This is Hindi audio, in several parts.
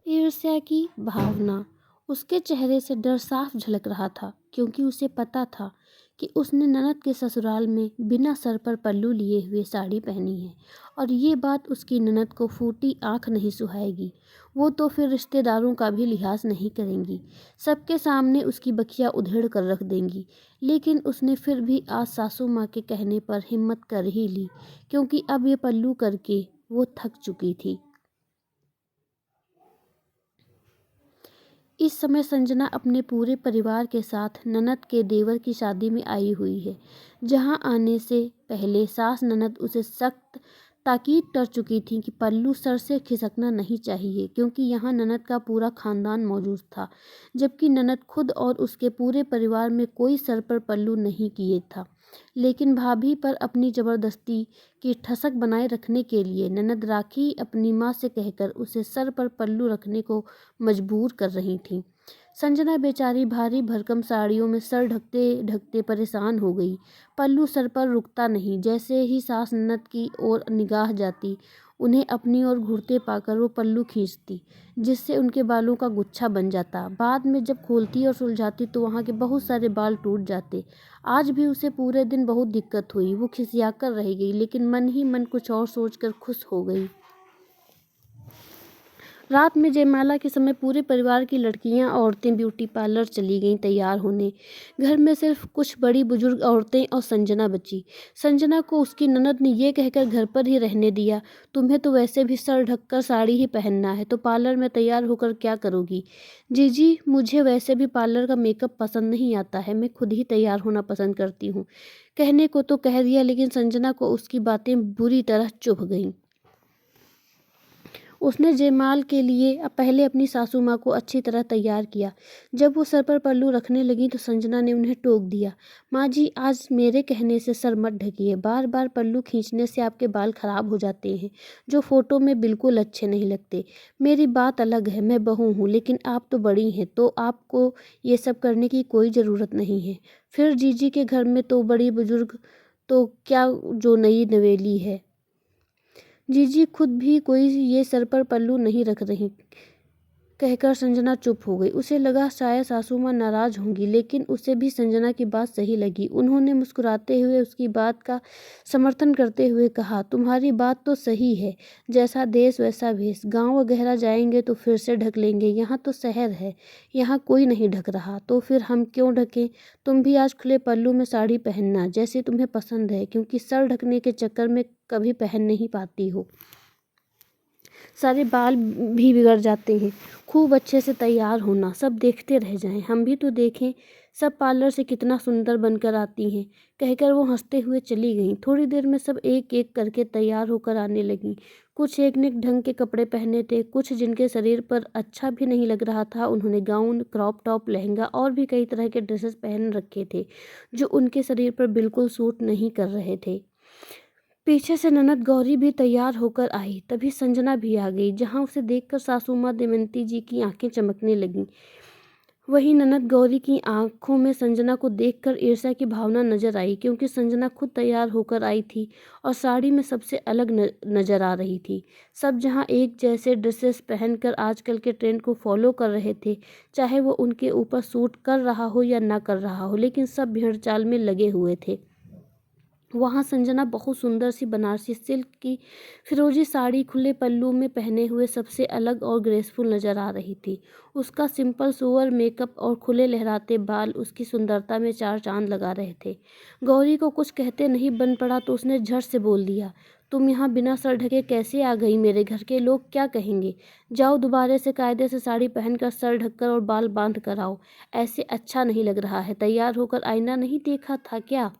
ईर्ष्या की भावना उसके चेहरे से डर साफ झलक रहा था, क्योंकि उसे पता था कि उसने ननद के ससुराल में बिना सर पर पल्लू लिए हुए साड़ी पहनी है और ये बात उसकी ननद को फूटी आंख नहीं सुहाएगी। वो तो फिर रिश्तेदारों का भी लिहाज नहीं करेंगी, सबके सामने उसकी बखिया उधेड़ कर रख देंगी। लेकिन उसने फिर भी आज सासू माँ के कहने पर हिम्मत कर ही ली, क्योंकि अब ये पल्लू करके वो थक चुकी थी। इस समय संजना अपने पूरे परिवार के साथ ननद के देवर की शादी में आई हुई है, जहां आने से पहले सास ननद उसे सख्त ताकीद कर चुकी थी कि पल्लू सर से खिसकना नहीं चाहिए, क्योंकि यहाँ ननद का पूरा खानदान मौजूद था, जबकि ननद खुद और उसके पूरे परिवार में कोई सर पर पल्लू नहीं किए था। लेकिन भाभी पर अपनी जबरदस्ती की ठसक बनाए रखने के लिए ननद राखी अपनी माँ से कहकर उसे सर पर पल्लू रखने को मजबूर कर रही थी। संजना बेचारी भारी भरकम साड़ियों में सर ढकते ढकते परेशान हो गई। पल्लू सर पर रुकता नहीं। जैसे ही सास ननद की ओर निगाह जाती, उन्हें अपनी ओर घूरते पाकर वो पल्लू खींचती, जिससे उनके बालों का गुच्छा बन जाता। बाद में जब खोलती और सुलझाती तो वहाँ के बहुत सारे बाल टूट जाते। आज भी उसे पूरे दिन बहुत दिक्कत हुई। वो खिसियाकर रह गई, लेकिन मन ही मन कुछ और सोचकर खुश हो गई। रात में जयमाला के समय पूरे परिवार की लड़कियां औरतें ब्यूटी पार्लर चली गईं तैयार होने। घर में सिर्फ कुछ बड़ी बुजुर्ग औरतें और संजना बची। संजना को उसकी ननद ने ये कहकर घर पर ही रहने दिया, तुम्हें तो वैसे भी सर ढककर साड़ी ही पहनना है, तो पार्लर में तैयार होकर क्या करोगी? जीजी, मुझे वैसे भी पार्लर का मेकअप पसंद नहीं आता है, मैं खुद ही तैयार होना पसंद करती हूँ। कहने को तो कह दिया, लेकिन संजना को उसकी बातें बुरी तरह चुभ गईं। उसने जयमाल के लिए पहले अपनी सासू माँ को अच्छी तरह तैयार किया। जब वो सर पर पल्लू रखने लगी तो संजना ने उन्हें टोक दिया, माँ जी, आज मेरे कहने से सर मत ढकिए। बार बार पल्लू खींचने से आपके बाल खराब हो जाते हैं, जो फोटो में बिल्कुल अच्छे नहीं लगते। मेरी बात अलग है, मैं बहू हूँ, लेकिन आप तो बड़ी हैं, तो आपको ये सब करने की कोई ज़रूरत नहीं है। फिर जीजी के घर में तो बड़ी बुजुर्ग तो क्या, जो नई नवेली है। जीजी खुद भी कोई ये सर पर पल्लू नहीं रख रही। कहकर संजना चुप हो गई। उसे लगा शायद सासू माँ नाराज होंगी, लेकिन उसे भी संजना की बात सही लगी। उन्होंने मुस्कुराते हुए उसकी बात का समर्थन करते हुए कहा, तुम्हारी बात तो सही है, जैसा देश वैसा भेष। गाँव वगैरह जाएंगे तो फिर से ढक लेंगे, यहाँ तो शहर है, यहाँ कोई नहीं ढक रहा, तो फिर हम क्यों ढकें? तुम भी आज खुले पल्लू में साड़ी पहनना, जैसे तुम्हें पसंद है, क्योंकि सर ढकने के चक्कर में कभी पहन नहीं पाती हो, सारे बाल भी बिगड़ जाते हैं। खूब अच्छे से तैयार होना, सब देखते रह जाएं, हम भी तो देखें सब पार्लर से कितना सुंदर बनकर आती हैं। कहकर वो हंसते हुए चली गईं। थोड़ी देर में सब एक एक करके तैयार होकर आने लगीं। कुछ एक ने ढंग के कपड़े पहने थे, कुछ जिनके शरीर पर अच्छा भी नहीं लग रहा था, उन्होंने गाउन, क्रॉप टॉप, लहंगा और भी कई तरह के ड्रेसेस पहन रखे थे, जो उनके शरीर पर बिल्कुल सूट नहीं कर रहे थे। पीछे से ननद गौरी भी तैयार होकर आई। तभी संजना भी आ गई, जहां उसे देखकर सासू माँ दमयंती जी की आंखें चमकने लगीं। वहीं ननद गौरी की आंखों में संजना को देखकर ईर्ष्या की भावना नजर आई, क्योंकि संजना खुद तैयार होकर आई थी और साड़ी में सबसे अलग नजर आ रही थी। सब जहां एक जैसे ड्रेसेस पहनकर आजकल के ट्रेंड को फॉलो कर रहे थे, चाहे वो उनके ऊपर सूट कर रहा हो या ना कर रहा हो, लेकिन सब भेड़ चाल में लगे हुए थे। वहाँ संजना बहुत सुंदर सी बनारसी सिल्क की फिरोजी साड़ी खुले पल्लू में पहने हुए सबसे अलग और ग्रेसफुल नजर आ रही थी। उसका सिंपल सोवर मेकअप और खुले लहराते बाल उसकी सुंदरता में चार चांद लगा रहे थे। गौरी को कुछ कहते नहीं बन पड़ा तो उसने झट से बोल दिया, तुम यहाँ बिना सर ढके कैसे आ गई? मेरे घर के लोग क्या कहेंगे? जाओ दोबारा से कायदे से साड़ी पहनकर सर ढककर और बाल बांध कर आओ। ऐसे अच्छा नहीं लग रहा है। तैयार होकर आईना नहीं देखा था क्या?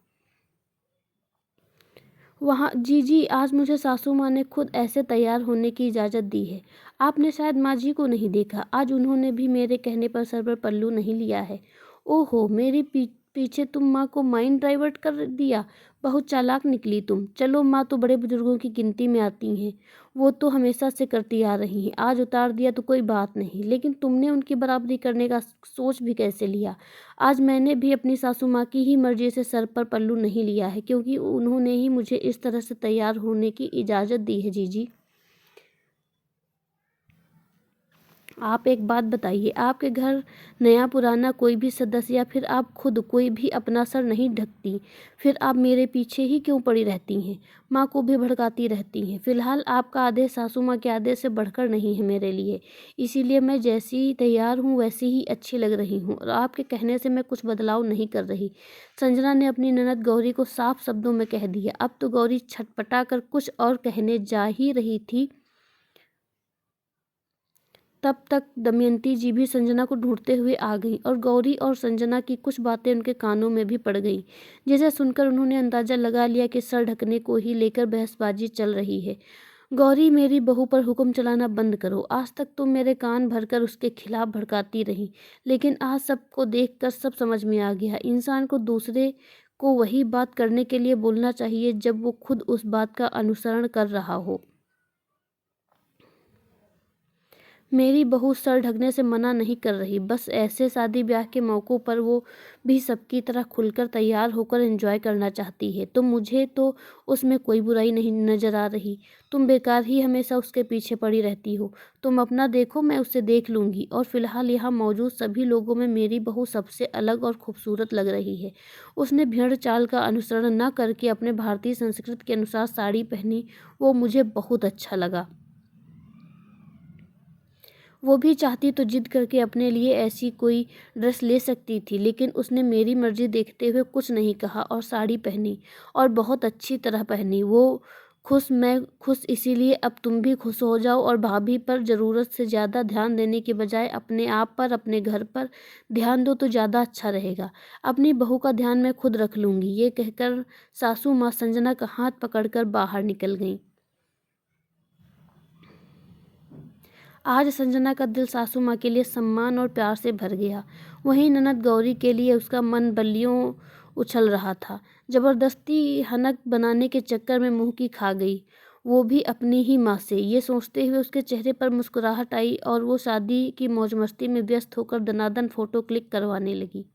वहाँ जीजी, आज मुझे सासू माँ ने खुद ऐसे तैयार होने की इजाज़त दी है। आपने शायद माँ जी को नहीं देखा, आज उन्होंने भी मेरे कहने पर सर पर पल्लू नहीं लिया है। ओहो, मेरे पीछे तुम माँ को माइंड डाइवर्ट कर दिया। बहुत चालाक निकली तुम। चलो, माँ तो बड़े बुजुर्गों की गिनती में आती हैं, वो तो हमेशा से करती आ रही हैं। आज उतार दिया तो कोई बात नहीं, लेकिन तुमने उनकी बराबरी करने का सोच भी कैसे लिया? आज मैंने भी अपनी सासू माँ की ही मर्जी से सर पर पल्लू नहीं लिया है, क्योंकि उन्होंने ही मुझे इस तरह से तैयार होने की इजाज़त दी है जीजी। आप एक बात बताइए, आपके घर नया पुराना कोई भी सदस्य या फिर आप खुद कोई भी अपना सर नहीं ढकती, फिर आप मेरे पीछे ही क्यों पड़ी रहती हैं? माँ को भी भड़काती रहती हैं। फिलहाल आपका आदेश सासू माँ के आदेश से बढ़कर नहीं है मेरे लिए, इसीलिए मैं जैसी तैयार हूँ वैसी ही अच्छी लग रही हूँ और आपके कहने से मैं कुछ बदलाव नहीं कर रही। संजना ने अपनी ननद गौरी को साफ शब्दों में कह दिया। अब तो गौरी छटपटा कर कुछ और कहने जा ही रही थी, तब तक दमयंती जी भी संजना को ढूंढते हुए आ गईं और गौरी और संजना की कुछ बातें उनके कानों में भी पड़ गईं, जिसे सुनकर उन्होंने अंदाजा लगा लिया कि सर ढकने को ही लेकर बहसबाजी चल रही है। गौरी, मेरी बहू पर हुक्म चलाना बंद करो। आज तक तुम मेरे कान भरकर उसके खिलाफ भड़काती रही, लेकिन आज सबको देखकर सब समझ में आ गया। इंसान को दूसरे को वही बात करने के लिए बोलना चाहिए जब वो खुद उस बात का अनुसरण कर रहा हो। मेरी बहू सर ढकने से मना नहीं कर रही, बस ऐसे शादी ब्याह के मौक़ों पर वो भी सबकी तरह खुलकर तैयार होकर एंजॉय करना चाहती है, तो मुझे तो उसमें कोई बुराई नहीं नज़र आ रही। तुम बेकार ही हमेशा उसके पीछे पड़ी रहती हो। तुम अपना देखो, मैं उसे देख लूँगी। और फिलहाल यहाँ मौजूद सभी लोगों में मेरी बहू सबसे अलग और खूबसूरत लग रही है। उसने भेड़ चाल का अनुसरण न करके अपने भारतीय संस्कृति के अनुसार साड़ी पहनी, वो मुझे बहुत अच्छा लगा। वो भी चाहती तो जिद करके अपने लिए ऐसी कोई ड्रेस ले सकती थी, लेकिन उसने मेरी मर्जी देखते हुए कुछ नहीं कहा और साड़ी पहनी और बहुत अच्छी तरह पहनी। वो खुश, मैं खुश, इसीलिए अब तुम भी खुश हो जाओ और भाभी पर ज़रूरत से ज़्यादा ध्यान देने के बजाय अपने आप पर, अपने घर पर ध्यान दो तो ज़्यादा अच्छा रहेगा। अपनी बहू का ध्यान मैं खुद रख लूँगी। ये कहकर सासू माँ संजना का हाथ पकड़कर बाहर निकल गईं। आज संजना का दिल सासू माँ के लिए सम्मान और प्यार से भर गया। वहीं ननद गौरी के लिए उसका मन बल्लियों उछल रहा था। जबरदस्ती हनक बनाने के चक्कर में मुंह की खा गई, वो भी अपनी ही माँ से। ये सोचते हुए उसके चेहरे पर मुस्कुराहट आई और वो शादी की मौज मस्ती में व्यस्त होकर दनादन फोटो क्लिक करवाने लगी।